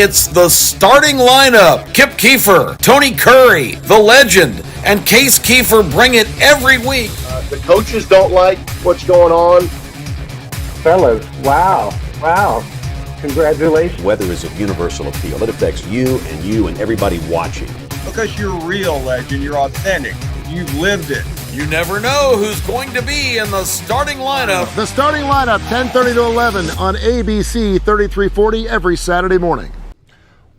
It's the starting lineup. Kip Keefer, Tony Curry, the legend, and Case Keefer bring it every week. The coaches don't like what's going on. Fellas, wow. Congratulations. Weather is of universal appeal. It affects you and everybody watching. Because you're real, legend. You're authentic. You've lived it. You never know who's going to be in the starting lineup. The starting lineup, 10:30 to 11 on ABC 3340 every Saturday morning.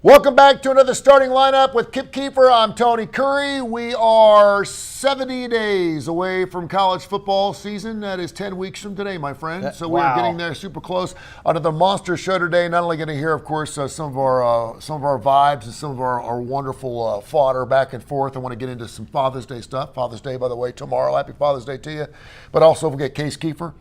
Welcome back to another starting lineup with Kip Keefer. I'm Tony Curry. We are 70 days away from college football season. That is 10 weeks from today, my friend. So we're getting there super close. Under the Monster Show today, not only going to hear, of course, some of our vibes and some of our wonderful fodder back and forth. I want to get into some Father's Day stuff. Father's Day, by the way, tomorrow. Happy Father's Day to you. But also, we'll get Case Keefer,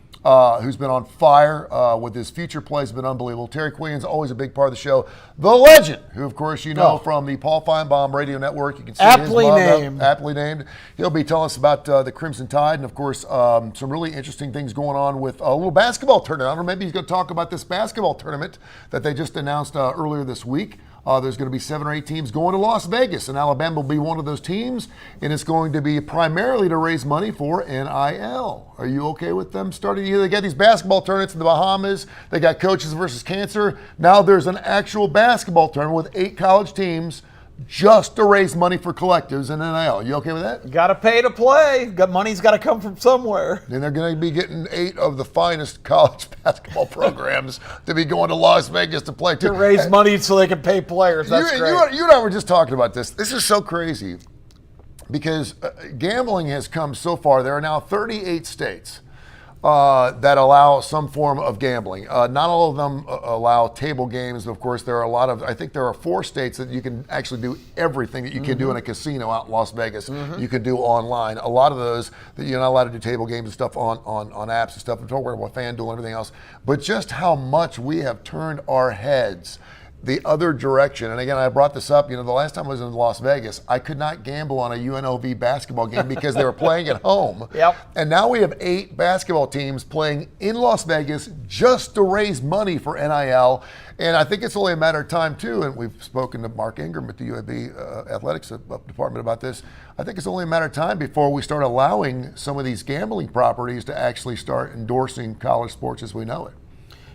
who's been on fire with his future plays, been unbelievable. Terry Queen's always a big part of the show. The legend, who of course you know from the Paul Feinbaum Radio Network. You can see aptly named. Aptly named. He'll be telling us about the Crimson Tide and of course some really interesting things going on with a little basketball tournament. Or maybe he's going to talk about this basketball tournament that they just announced earlier this week. There's going to be 7 or 8 teams going to Las Vegas, and Alabama will be one of those teams, and it's going to be primarily to raise money for NIL. Are you okay with them starting? They got these basketball tournaments in the Bahamas. They got Coaches versus Cancer. Now there's an actual basketball tournament with 8 college teams just to raise money for collectives and NIL. You okay with that? Got to pay to play. Money's got to come from somewhere. And they're going to be getting 8 of the finest college basketball programs to be going to Las Vegas to play. To raise money so they can pay players. That's great. You and I were just talking about this. This is so crazy because gambling has come so far. There are now 38 states that allow some form of gambling. Not all of them allow table games. Of course, there are I think there are 4 states that you can actually do everything that you can do in a casino out in Las Vegas. You can do online. A lot of those that you're not allowed to do table games and stuff on apps and stuff. I'm talking about FanDuel and everything else. But just how much we have turned our heads the other direction. And again, I brought this up, the last time I was in Las Vegas, I could not gamble on a UNLV basketball game because they were playing at home. Yep. And now we have 8 basketball teams playing in Las Vegas just to raise money for NIL. And I think it's only a matter of time, too, and we've spoken to Mark Ingram at the UAB Athletics Department about this. I think it's only a matter of time before we start allowing some of these gambling properties to actually start endorsing college sports as we know it.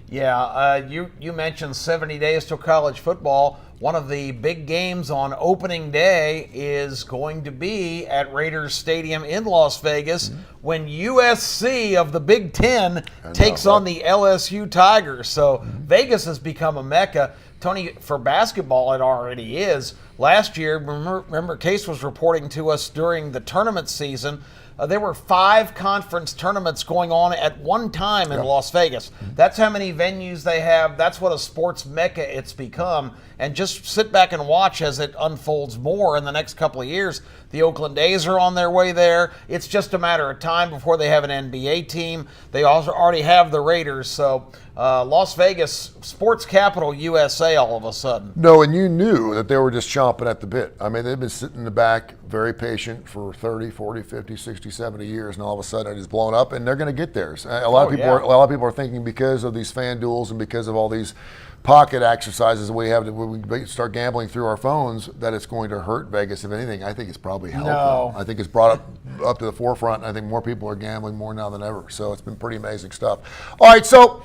Yeah, you mentioned 70 days till college football. One of the big games on opening day is going to be at Raiders Stadium in Las Vegas when USC of the Big Ten takes on the LSU Tigers. So Vegas has become a mecca. Tony, for basketball, it already is. Last year, remember Case was reporting to us during the tournament season, there were 5 conference tournaments going on at one time in Las Vegas. That's how many venues they have. That's what a sports mecca it's become. And just sit back and watch as it unfolds more in the next couple of years. The Oakland A's are on their way there. It's just a matter of time before they have an NBA team. They also already have the Raiders. So Las Vegas, sports capital USA all of a sudden. No, and you knew that they were just chomping at the bit. I mean, they've been sitting in the back, very patient for 30, 40, 50, 60, 70 years, and all of a sudden it is blown up, and they're going to get theirs. A lot of people are thinking because of these FanDuels and because of all these pocket exercises we have when we start gambling through our phones that it's going to hurt Vegas. If anything, I think it's probably helped them. I think it's brought up to the forefront, and I think more people are gambling more now than ever. So it's been pretty amazing stuff. All right, so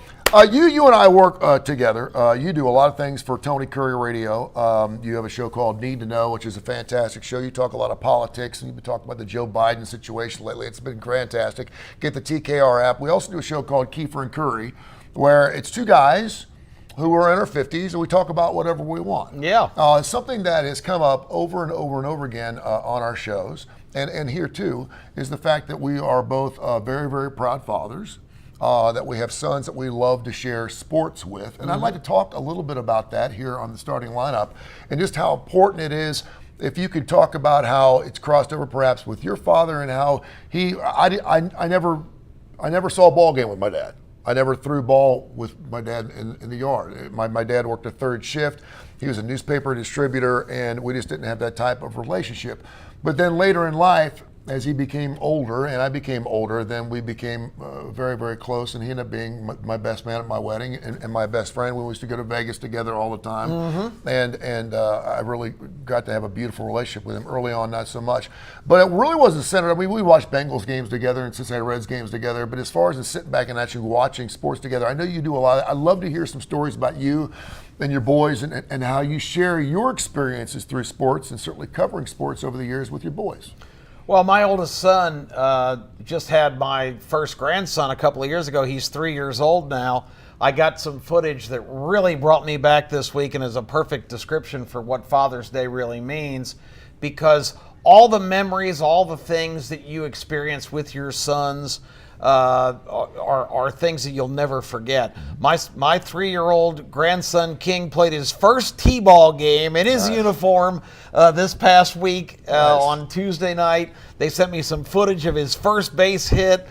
you and I work together. You do a lot of things for Tony Curry Radio. You have a show called Need to Know, which is a fantastic show. You talk a lot of politics, and you've been talking about the Joe Biden situation lately. It's been fantastic. Get the TKR app. We also do a show called Keefer and Curry, where it's 2 guys who are in our 50s, and we talk about whatever we want. Yeah. Something that has come up over and over and over again on our shows, and here too, is the fact that we are both very, very proud fathers, that we have sons that we love to share sports with. And I'd like to talk a little bit about that here on the starting lineup and just how important it is. If you could talk about how it's crossed over perhaps with your father and how I never saw a ball game with my dad. I never threw ball with my dad in the yard. My dad worked a 3rd shift. He was a newspaper distributor, and we just didn't have that type of relationship. But then later in life, as he became older and I became older, then we became very, very close, and he ended up being my best man at my wedding and my best friend. We used to go to Vegas together all the time, and I really got to have a beautiful relationship with him early on, not so much. But it really wasn't centered. I mean, we watched Bengals games together and Cincinnati Reds games together, but as far as sitting back and actually watching sports together, I know you do a lot. I'd love to hear some stories about you and your boys and how you share your experiences through sports and certainly covering sports over the years with your boys. Well, my oldest son just had my first grandson a couple of years ago. He's 3 years old now. I got some footage that really brought me back this week and is a perfect description for what Father's Day really means, because all the memories, all the things that you experience with your sons are things that you'll never forget. My 3-year-old grandson King played his first T-ball game in his uniform this past week on Tuesday night. They sent me some footage of his first base hit.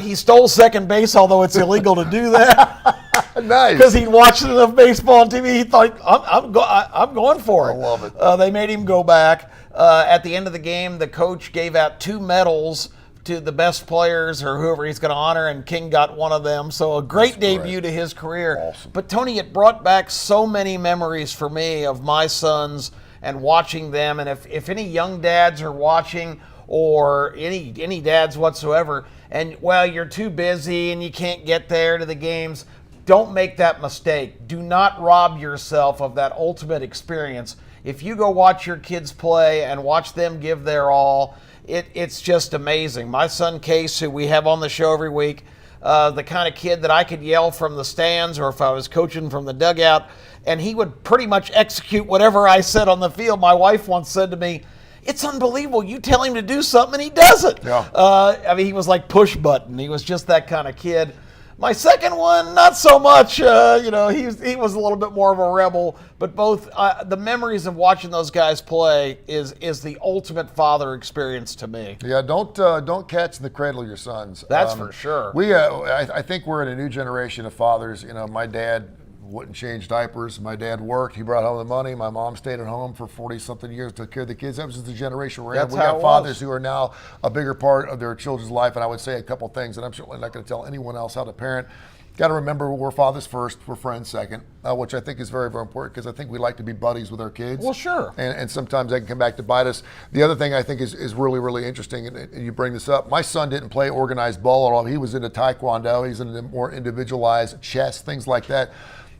He stole second base, although it's illegal to do that. Nice. Because he'd watched enough baseball on TV, he thought, I'm going for it. I love it. They made him go back. At the end of the game, the coach gave out 2 medals to the best players or whoever he's going to honor, and King got one of them. So a great debut to his career. Awesome. But Tony, it brought back so many memories for me of my sons and watching them. And if any young dads are watching, or any dads whatsoever, and well, you're too busy and you can't get there to the games, don't make that mistake. Do not rob yourself of that ultimate experience. If you go watch your kids play and watch them give their all, it's just amazing. My son Case, who we have on the show every week, the kind of kid that I could yell from the stands or if I was coaching from the dugout, and he would pretty much execute whatever I said on the field. My wife once said to me, "It's unbelievable. You tell him to do something and he does it." Yeah. I mean, he was like push button. He was just that kind of kid. My second one, not so much. He was a little bit more of a rebel. But both the memories of watching those guys play is the ultimate father experience to me. Yeah, don't catch in the cradle your sons. That's for sure. I think we're in a new generation of fathers. My dad wouldn't change diapers. My dad worked. He brought home the money. My mom stayed at home for 40-something years, took care of the kids. That was just the generation we're in. We got fathers who are now a bigger part of their children's life, and I would say a couple things, and I'm certainly not going to tell anyone else how to parent. Got to remember we're fathers first, we're friends second, which I think is very, very important because I think we like to be buddies with our kids. Well, sure. And sometimes that can come back to bite us. The other thing I think is really, really interesting, and you bring this up, my son didn't play organized ball at all. He was into taekwondo. He's into more individualized chess, things like that.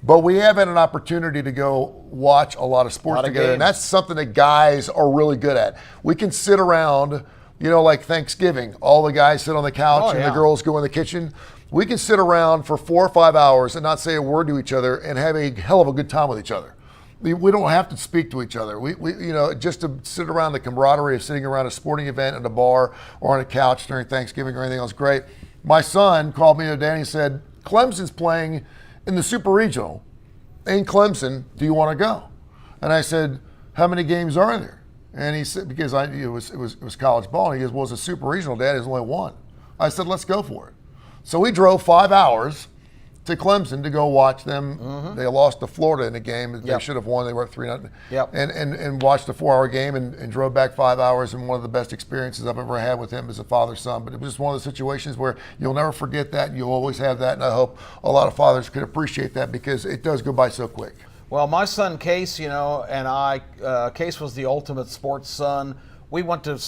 But we have had an opportunity to go watch a lot of sports together, and that's something that guys are really good at. We can sit around, like Thanksgiving, all the guys sit on the couch and the girls go in the kitchen. We can sit around for 4 or 5 hours and not say a word to each other and have a hell of a good time with each other. We don't have to speak to each other. We just to sit around, the camaraderie of sitting around a sporting event at a bar or on a couch during Thanksgiving or anything else, great. My son called me today and he said, "Clemson's playing in the Super Regional in Clemson, do you want to go?" And I said, "How many games are there?" And he said, because it was college ball, and he goes, "Well, it's a Super Regional, Dad, there's only one." I said, "Let's go for it." So we drove 5 hours to Clemson to go watch them. Mm-hmm. They lost to Florida in a game. They should have won. They were up 3-0. Yep. And watched a 4-hour game and drove back 5 hours, and one of the best experiences I've ever had with him as a father-son. But it was just one of the situations where you'll never forget that, and you'll always have that, and I hope a lot of fathers could appreciate that because it does go by so quick. Well, my son Case, and I, Case was the ultimate sports son. We went to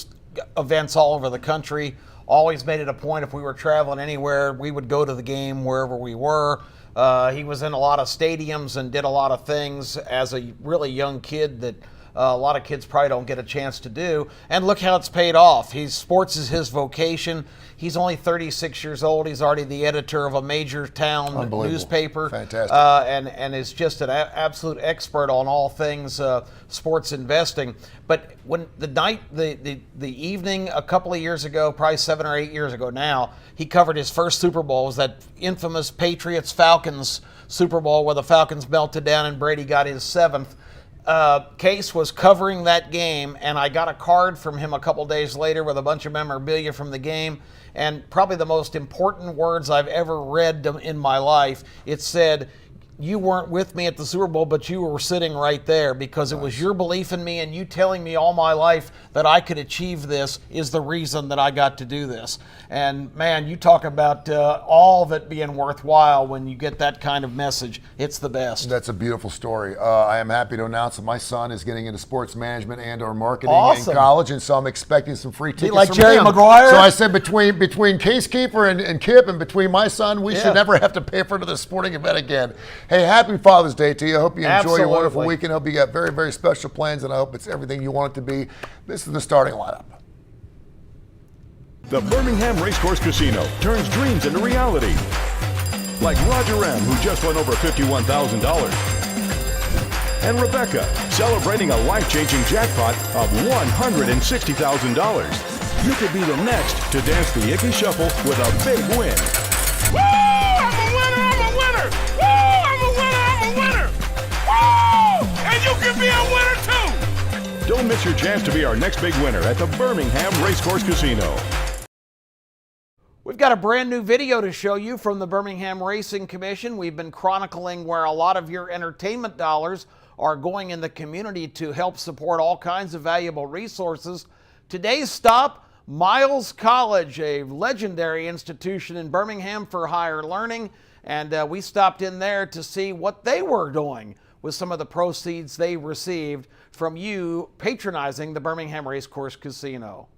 events all over the country. Always made it a point if we were traveling anywhere, we would go to the game wherever we were. He was in a lot of stadiums and did a lot of things as a really young kid that a lot of kids probably don't get a chance to do. And look how it's paid off. Sports is his vocation. He's only 36 years old. He's already the editor of a major town newspaper. Fantastic. And is just an absolute expert on all things sports investing. But when the evening a couple of years ago, probably 7 or 8 years ago now, he covered his first Super Bowl. It was that infamous Patriots-Falcons Super Bowl where the Falcons melted down and Brady got his 7th. Case was covering that game, and I got a card from him a couple days later with a bunch of memorabilia from the game, and probably the most important words I've ever read in my life. It said, you weren't with me at the Super Bowl, but you were sitting right there because it was your belief in me and you telling me all my life that I could achieve this is the reason that I got to do this. And man, you talk about all of it being worthwhile when you get that kind of message. It's the best. That's a beautiful story. I am happy to announce that my son is getting into sports management and or marketing Awesome. in college, and so I'm expecting some free tickets like from Jerry him. Maguire? So I said between Case Keefer and Kip and between my son, we should never have to pay for another sporting event again. Hey, happy Father's Day to you. I hope you enjoy your wonderful weekend. I hope you got very, very special plans, and I hope it's everything you want it to be. This is the starting lineup. The Birmingham Racecourse Casino turns dreams into reality. Like Roger M., who just won over $51,000. And Rebecca, celebrating a life-changing jackpot of $160,000. You could be the next to dance the Icky Shuffle with a big win. Woo! I'm a winner! I'm a winner! Woo! I'm a winner! I'm a winner! Woo! And you can be a winner too! Don't miss your chance to be our next big winner at the Birmingham Racecourse Casino. We've got a brand new video to show you from the Birmingham Racing Commission. We've been chronicling where a lot of your entertainment dollars are going in the community to help support all kinds of valuable resources. Today's stop, Miles College, a legendary institution in Birmingham for higher learning, and we stopped in there to see what they were doing with some of the proceeds they received from you patronizing the Birmingham Racecourse Casino.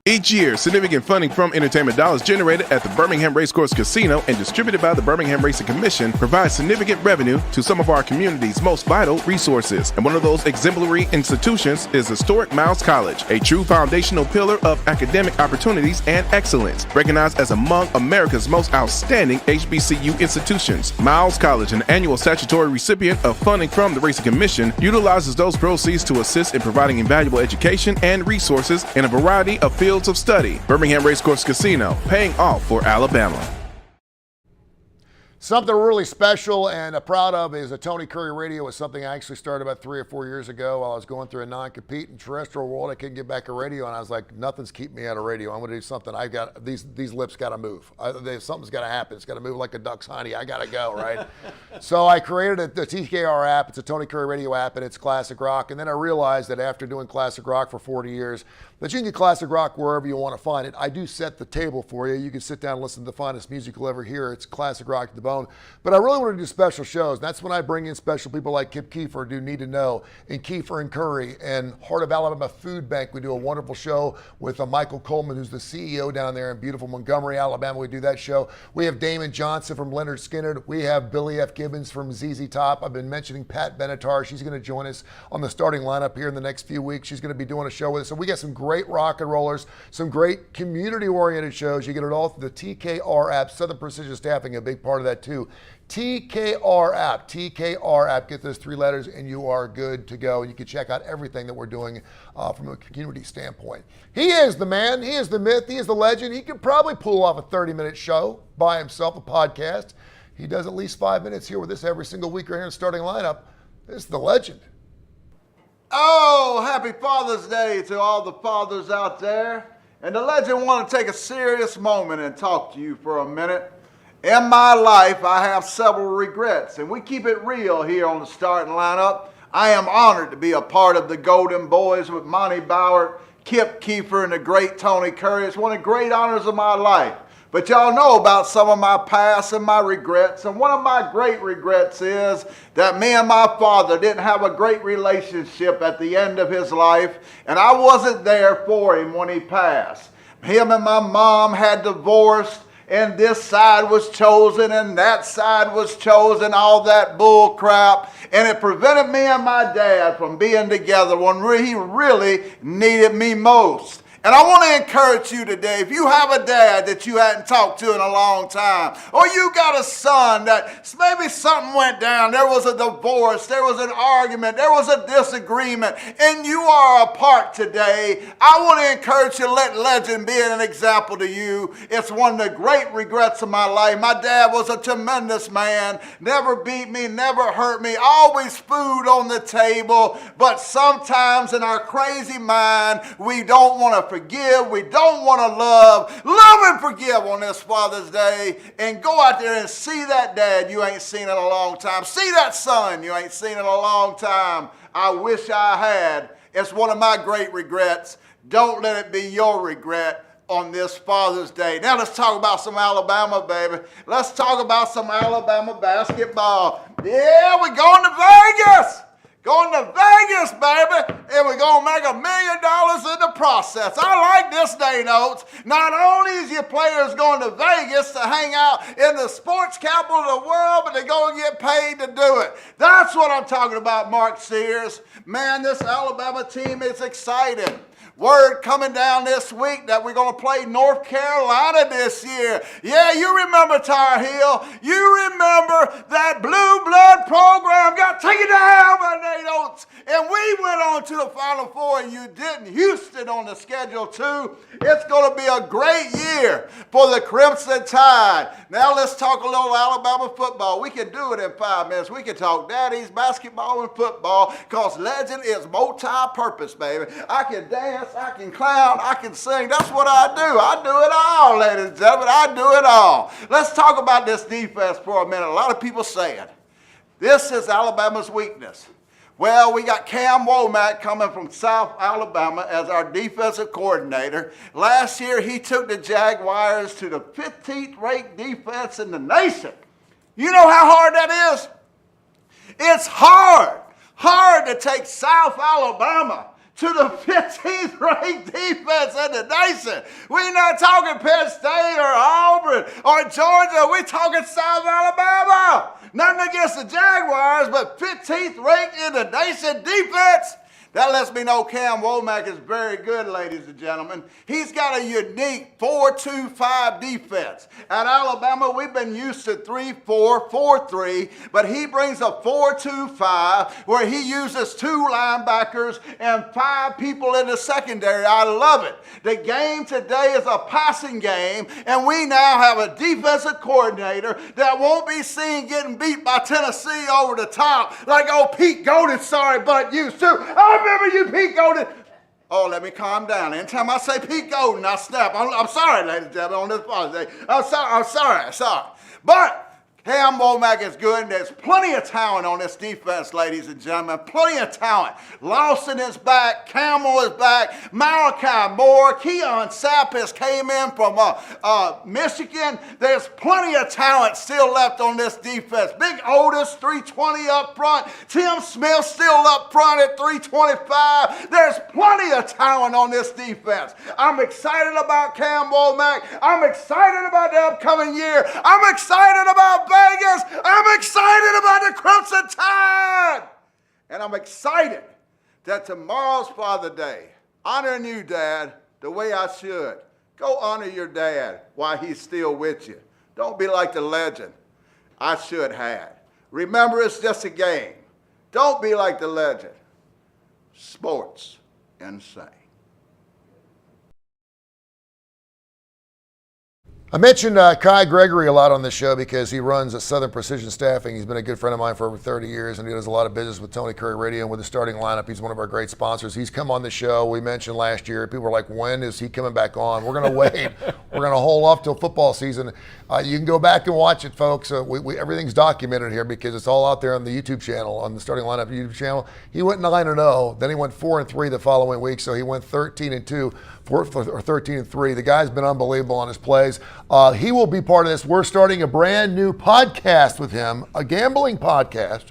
Each year, significant funding from entertainment dollars generated at the Birmingham Racecourse Casino and distributed by the Birmingham Racing Commission provides significant revenue to some of our community's most vital resources. And one of those exemplary institutions is historic Miles College, a true foundational pillar of academic opportunities and excellence, recognized as among America's most outstanding HBCU institutions. Miles College, an annual statutory recipient of funding from the Racing Commission, utilizes those proceeds to assist in providing invaluable education and resources in a variety of fields of study. Birmingham Racecourse Casino, paying off for Alabama. Something really special and proud of is a Tony Curry Radio. Was something I actually started about 3 or 4 years ago while I was going through a non-compete in terrestrial world. I couldn't get back a radio, and I was like, nothing's keeping me out of radio. I'm going to do something. I got these lips got to move. Something's got to happen. It's got to move like a duck's honey. I got to go, right? So I created the TKR app. It's a Tony Curry Radio app, and it's classic rock. And then I realized that after doing classic rock for 40 years, that you can get classic rock wherever you want to find it. I do set the table for you. You can sit down and listen to the finest music you'll ever hear. It's classic rock to the bone. But I really want to do special shows. And that's when I bring in special people like Kip Keefer, do Need to Know, and Keefer and Curry, and Heart of Alabama Food Bank. We do a wonderful show with Michael Coleman, who's the CEO down there in beautiful Montgomery, Alabama. We do that show. We have Damon Johnson from Leonard Skinner. We have Billy F. Gibbons from ZZ Top. I've been mentioning Pat Benatar. She's going to join us on the starting lineup here in the next few weeks. She's going to be doing a show with us. So we got some great rock and rollers, some great community-oriented shows. You get it all through the TKR app. Southern Precision Staffing, a big part of that too. TKR app. Get those 3 letters and you are good to go. You can check out everything that we're doing from a community standpoint. He is the man. He is the myth. He is the legend. He could probably pull off a 30-minute show by himself, a podcast. He does at least 5 minutes here with us every single week right here in the starting lineup. This is the legend. Oh, happy Father's Day to all the fathers out there. And the legend want to take a serious moment and talk to you for a minute. In my life, I have several regrets, and we keep it real here on the starting lineup. I am honored to be a part of the Golden Boys with Monty Bauer, Kip Keefer, and the great Tony Curry. It's one of the great honors of my life. But y'all know about some of my past and my regrets, and one of my great regrets is that me and my father didn't have a great relationship at the end of his life, and I wasn't there for him when he passed. Him and my mom had divorced, and this side was chosen and that side was chosen, all that bull crap. And it prevented me and my dad from being together when he really needed me most. And I want to encourage you today, if you have a dad that you hadn't talked to in a long time, or you got a son that maybe something went down, there was a divorce, there was an argument, there was a disagreement, and you are apart today, I want to encourage you to let legend be an example to you. It's one of the great regrets of my life. My dad was a tremendous man, never beat me, never hurt me, always food on the table, but sometimes in our crazy mind, we don't want to forgive. We don't want to love. Love and forgive on this Father's Day. And go out there and see that dad you ain't seen in a long time. See that son you ain't seen in a long time. I wish I had. It's one of my great regrets. Don't let it be your regret on this Father's Day. Now let's talk about some Alabama, baby. Let's talk about some Alabama basketball. Yeah, we're going to Vegas. Going to Vegas, baby, and we're going to make $1 million in the process. I like this day, Notes. Not only is your players going to Vegas to hang out in the sports capital of the world, but they're going to get paid to do it. That's what I'm talking about, Mark Sears. Man, this Alabama team is exciting. Word coming down this week that we're going to play North Carolina this year. Yeah, you remember Tar Heel. You remember that blue blood program got taken to hell by Nate Oates. And we went on to the Final Four and you didn't. Houston on the schedule too. It's going to be a great year for the Crimson Tide. Now let's talk a little Alabama football. We can do it in 5 minutes. We can talk daddies, basketball, and football because Legend is multi-purpose, baby. I can dance, I can clown, I can sing. That's what I do. I do it all, ladies and gentlemen. I do it all. Let's talk about this defense for a minute. A lot of people saying this is Alabama's weakness. Well, we got Cam Womack coming from South Alabama as our defensive coordinator. Last year, he took the Jaguars to the 15th ranked defense in the nation. You know how hard that is? It's hard to take South Alabama to the 15th ranked defense in the nation. We're not talking Penn State or Auburn or Georgia. We're talking South Alabama. Nothing against the Jaguars, but 15th ranked in the nation defense. That lets me know Cam Womack is very good, ladies and gentlemen. He's got a unique 4-2-5 defense. At Alabama, we've been used to 3-4-4-3, but he brings a 4-2-5 where he uses 2 linebackers and 5 people in the secondary. I love it. The game today is a passing game, and we now have a defensive coordinator that won't be seen getting beat by Tennessee over the top like old Pete Golding, sorry, but used to. I remember you, Pete Golding. Oh, let me calm down. Anytime I say Pete Golding, I snap. I'm sorry, ladies and gentlemen, on this Father's Day. I'm sorry. But Cam Womack is good, and there's plenty of talent on this defense, ladies and gentlemen. Plenty of talent. Lawson is back. Campbell is back. Malachi Moore. Keon Sappis came in from Michigan. There's plenty of talent still left on this defense. Big Otis, 320 up front. Tim Smith still up front at 325. There's plenty of talent on this defense. I'm excited about Cam Womack. I'm excited about the upcoming year. I'm excited about Vegas. I'm excited about the Crimson Tide. And I'm excited that tomorrow's Father's Day, honoring you, Dad, the way I should. Go honor your dad while he's still with you. Don't be like the legend I should have. Remember, it's just a game. Don't be like the legend. Sports insane. I mentioned Kai Gregory a lot on this show because he runs a Southern Precision Staffing. He's been a good friend of mine for over 30 years, and he does a lot of business with Tony Curry Radio and with the starting lineup. He's one of our great sponsors. He's come on the show. We mentioned last year. People were like, when is he coming back on? We're going to wait. We're going to hold off till football season. You can go back and watch it, folks. Everything's documented here because it's all out there on the YouTube channel, on the starting lineup YouTube channel. He went 9-0. Then he went 4-3 the following week, so he went 13-2 or 13-3. The guy's been unbelievable on his plays. He will be part of this. We're starting a brand new podcast with him, a gambling podcast,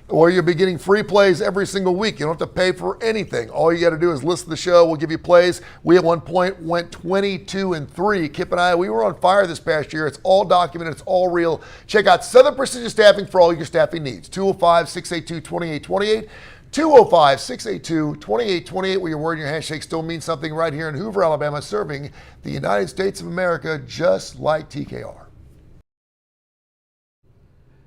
where you'll be getting free plays every single week. You don't have to pay for anything. All you got to do is listen to the show. We'll give you plays. We at one point went 22-3. Kip and I, we were on fire this past year. It's all documented. It's all real. Check out Southern Precision Staffing for all your staffing needs. 205-682-2828. 205-682-2828, where your word and your handshake still means something right here in Hoover, Alabama, serving the United States of America just like TKR.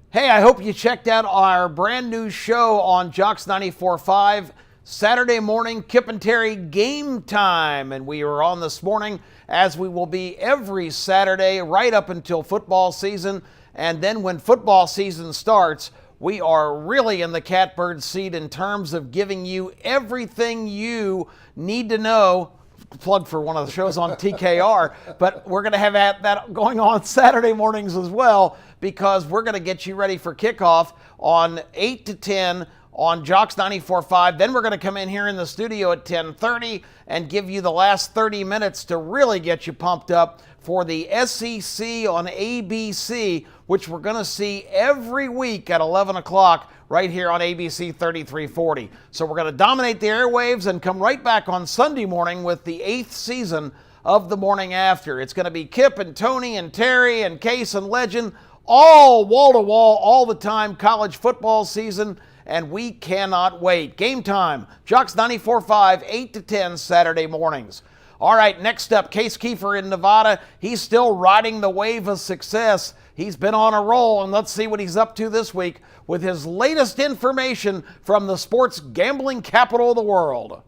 Hey, I hope you checked out our brand new show on Jocks 94.5, Saturday morning, Kip and Terry Game Time. And we are on this morning, as we will be every Saturday right up until football season. And then when football season starts, we are really in the catbird seat in terms of giving you everything you need to know plug for one of the shows on TKR, but we're going to have that going on Saturday mornings as well, because we're going to get you ready for kickoff on 8 to 10 on Jocks 94.5. Then we're going to come in here in the studio at 10:30 and give you the last 30 minutes to really get you pumped up for the SEC on ABC, which we're going to see every week at 11 o'clock right here on ABC 3340. So we're going to dominate the airwaves and come right back on Sunday morning with the 8th season of The Morning After. It's going to be Kip and Tony and Terry and Case and Legend, all wall-to-wall, all the time, college football season, and we cannot wait. Game time, Jocks 94.5, 8 to 10 Saturday mornings. All right, next up, Case Keefer in Nevada. He's still riding the wave of success. He's been on a roll, and let's see what he's up to this week with his latest information from the sports gambling capital of the world.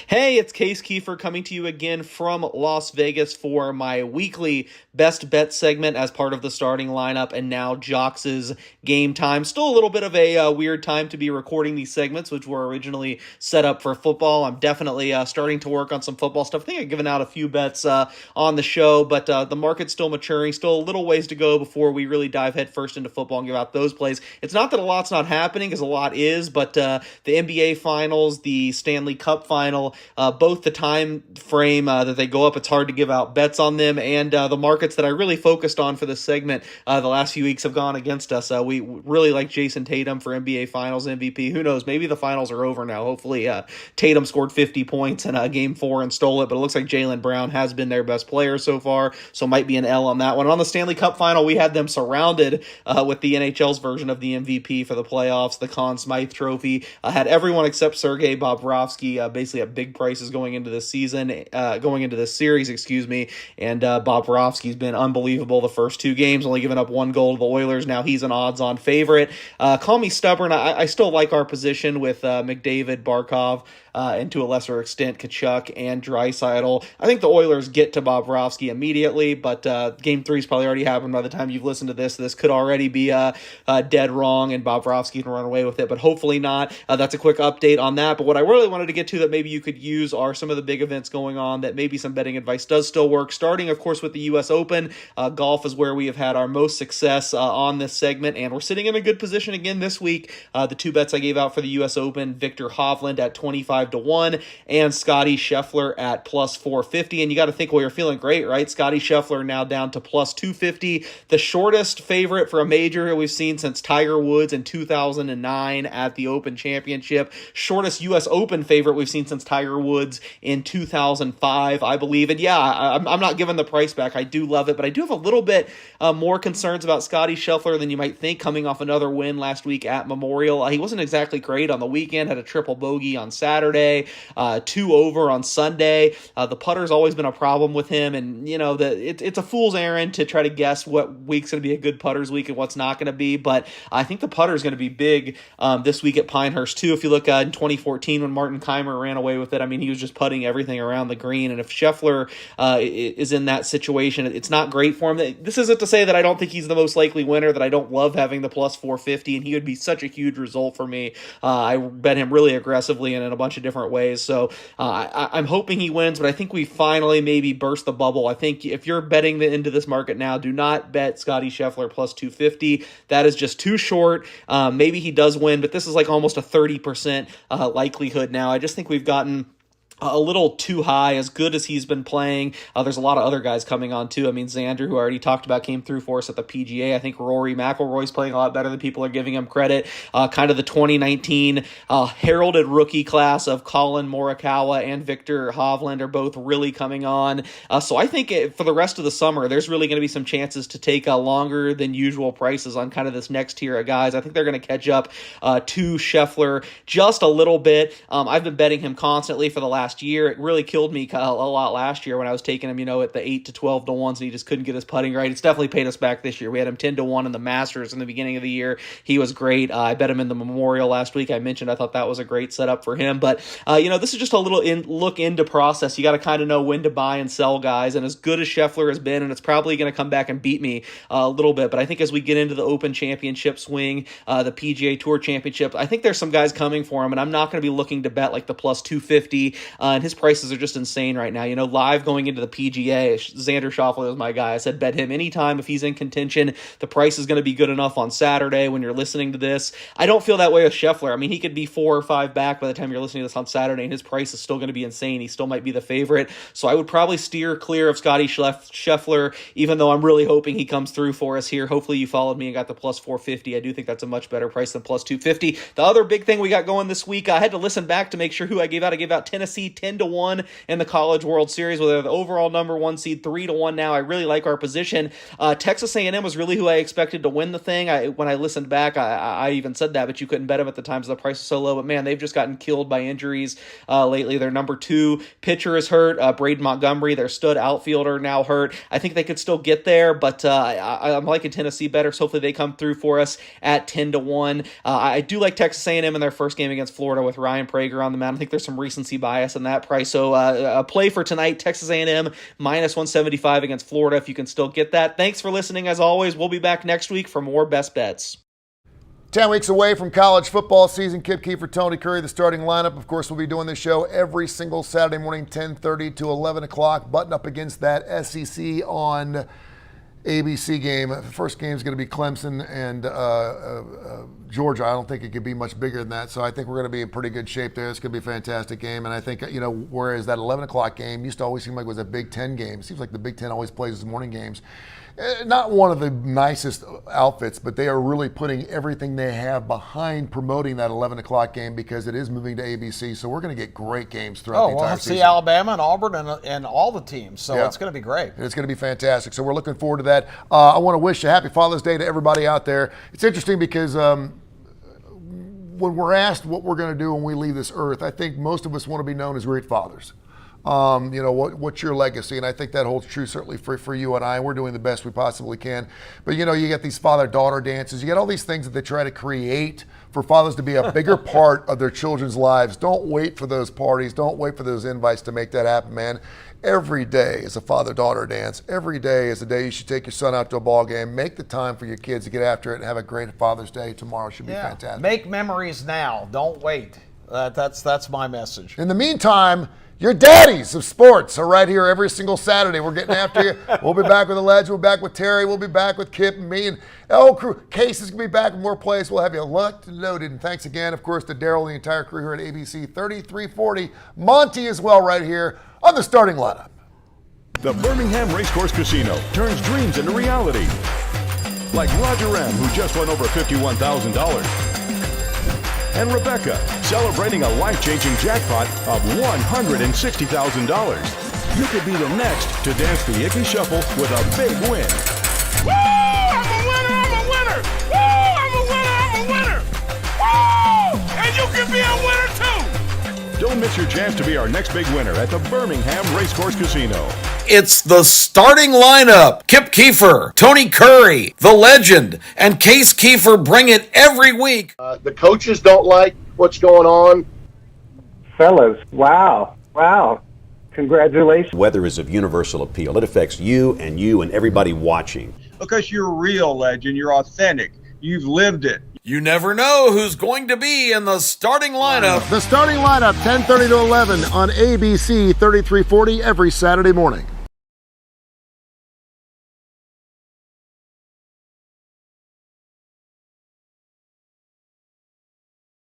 Hey, it's Case Keefer coming to you again from Las Vegas for my weekly Best Bet segment as part of the starting lineup and now Jocks' game time. Still a little bit of a weird time to be recording these segments, which were originally set up for football. I'm definitely starting to work on some football stuff. I think I've given out a few bets on the show, but the market's still maturing. Still a little ways to go before we really dive headfirst into football and give out those plays. It's not that a lot's not happening, because a lot is, but the NBA Finals, the Stanley Cup Final, both the time frame that they go up, it's hard to give out bets on them, and the markets that I really focused on for this segment the last few weeks have gone against us. We really like Jason Tatum for NBA Finals MVP. Who knows? Maybe the finals are over now. Hopefully Tatum scored 50 points in Game 4 and stole it, but it looks like Jaylen Brown has been their best player so far, so might be an L on that one. On the Stanley Cup Final, we had them surrounded with the NHL's version of the MVP for the playoffs, the Conn Smythe Trophy. Had everyone except Sergei Bobrovsky basically at big prices going into this season, going into this series, and Bobrovsky's been unbelievable the first two games, only giving up one goal to the Oilers. Now he's an odds-on favorite. Call me stubborn. I still like our position with McDavid, Barkov, and to a lesser extent Tkachuk and Draisaitl. I think the Oilers get to Bobrovsky immediately, but Game 3's probably already happened by the time you've listened to this. This could already be dead wrong, and Bobrovsky can run away with it, but hopefully not. That's a quick update on that. But what I really wanted to get to that maybe you could use are some of the big events going on that maybe some betting advice does still work, starting, of course, with the U.S. Open. Golf is where we have had our most success on this segment, and we're sitting in a good position again this week. The two bets I gave out for the U.S. Open, Victor Hovland at 25-1 and Scotty Scheffler at plus 450. And you got to think, well, you're feeling great, right? Scotty Scheffler now down to plus 250, the shortest favorite for a major we've seen since Tiger Woods in 2009 at the Open Championship, shortest U.S. Open favorite we've seen since Tiger Woods in 2005, I believe. And yeah, I'm not giving the price back. I do love it, but I do have a little bit more concerns about Scotty Scheffler than you might think, coming off another win last week at Memorial. He wasn't exactly great on the weekend, had a triple bogey on Saturday, 2 over on Sunday. The putter's always been a problem with him, and it's a fool's errand to try to guess what week's going to be a good putter's week and what's not going to be, but I think the putter's going to be big this week at Pinehurst too. If you look in 2014 when Martin Keimer ran away with it, I mean, he was just putting everything around the green, and if Scheffler is in that situation, it's not great for him. This isn't to say that I don't think he's the most likely winner, that I don't love having the plus 450, and he would be such a huge result for me. I bet him really aggressively and in a bunch of different ways, so I'm hoping he wins, but I think we finally maybe burst the bubble. I think if you're betting into this market now, do not bet Scotty Scheffler plus 250. That is just too short. Maybe he does win, but this is like almost a 30% likelihood now. I just think we've gotten a little too high, as good as he's been playing. There's a lot of other guys coming on too. I mean, Xander, who I already talked about, came through for us at the PGA. I think Rory McIlroy's playing a lot better than people are giving him credit. Kind of the 2019 heralded rookie class of Colin Morikawa and Victor Hovland are both really coming on. So I think for the rest of the summer, there's really going to be some chances to take longer than usual prices on kind of this next tier of guys. I think they're going to catch up to Scheffler just a little bit. I've been betting him constantly for the last year. It really killed me a lot last year when I was taking him, at the 8 to 12 to 1s, and he just couldn't get his putting right. It's definitely paid us back this year. We had him 10 to 1 in the Masters in the beginning of the year. He was great. I bet him in the Memorial last week. I mentioned I thought that was a great setup for him, but this is just a little look into process. You got to kind of know when to buy and sell guys, and as good as Scheffler has been, and it's probably going to come back and beat me a little bit, but I think as we get into the Open Championship swing, the PGA Tour Championship, I think there's some guys coming for him, and I'm not going to be looking to bet like the plus 250 and his prices are just insane right now. Live going into the PGA, Xander Schauffele is my guy. I said bet him anytime if he's in contention. The price is going to be good enough on Saturday when you're listening to this. I don't feel that way with Scheffler. I mean, he could be 4 or 5 back by the time you're listening to this on Saturday, and his price is still going to be insane. He still might be the favorite. So I would probably steer clear of Scotty Scheffler, even though I'm really hoping he comes through for us here. Hopefully you followed me and got the plus 450. I do think that's a much better price than plus 250. The other big thing we got going this week, I had to listen back to make sure who I gave out. I gave out Tennessee 10-1 in the College World Series, where they're the overall number 1 seed, 3-1 now. I really like our position. Texas A&M was really who I expected to win the thing. When I listened back, I even said that, but you couldn't bet them at the time, so the price was so low. But man, they've just gotten killed by injuries lately. Their number 2 pitcher is hurt. Braden Montgomery, their stud outfielder, now hurt. I think they could still get there, but I'm liking Tennessee better, so hopefully they come through for us at 10-1. I do like Texas A&M in their first game against Florida with Ryan Prager on the mound. I think there's some recency bias in that price. So a play for tonight, Texas A&M minus 175 against Florida, if you can still get that. Thanks for listening. As always, we'll be back next week for more Best Bets. 10 weeks away from college football season. Kip Keefer, Tony Curry, the starting lineup. Of course, we'll be doing this show every single Saturday morning, 10:30 to 11 o'clock. Button up against that SEC on ABC game. The first game is going to be Clemson and Georgia. I don't think it could be much bigger than that. So I think we're going to be in pretty good shape there. It's going to be a fantastic game. And I think, whereas that 11 o'clock game used to always seem like it was a Big Ten game. It seems like the Big Ten always plays the morning games. Not one of the nicest outfits, but they are really putting everything they have behind promoting that 11 o'clock game because it is moving to ABC. So we're going to get great games throughout the entire season. We'll see Alabama and Auburn and all the teams. So it's going to be great. It's going to be fantastic. So we're looking forward to that. I want to wish a happy Father's Day to everybody out there. It's interesting because when we're asked what we're going to do when we leave this earth, I think most of us want to be known as great fathers. What's your legacy? And I think that holds true certainly for you and I. We're doing the best we possibly can. But, you get these father-daughter dances. You get all these things that they try to create for fathers to be a bigger part of their children's lives. Don't wait for those parties. Don't wait for those invites to make that happen, man. Every day is a father-daughter dance. Every day is a day you should take your son out to a ball game. Make the time for your kids to get after it and have a great Father's Day. Tomorrow should be fantastic. Make memories now. Don't wait. That's my message. In the meantime, your daddies of sports are right here every single Saturday. We're getting after you. We'll be back with the Ledge. We'll be back with Terry. We'll be back with Kip and me and the whole crew. Case is going to be back with more plays. We'll have you locked and loaded. And thanks again, of course, to Daryl and the entire crew here at ABC 3340. Monty as well right here on the starting lineup. The Birmingham Racecourse Casino turns dreams into reality. Like Roger M., who just won over $51,000. And Rebecca, celebrating a life-changing jackpot of $160,000. You could be the next to dance the Icky Shuffle with a big win. Woo! I'm a winner! I'm a winner! Woo! I'm a winner! I'm a winner! Woo! And you can be a winner too! Don't miss your chance to be our next big winner at the Birmingham Racecourse Casino. It's the starting lineup. Kip Keefer, Tony Curry, the legend, and Case Keefer bring it every week. The coaches don't like what's going on. Fellas, wow. Congratulations. Weather is of universal appeal. It affects you and everybody watching. Because you're real, Legend. You're authentic. You've lived it. You never know who's going to be in the starting lineup. The starting lineup, 10:30 to 11 on ABC 3340 every Saturday morning.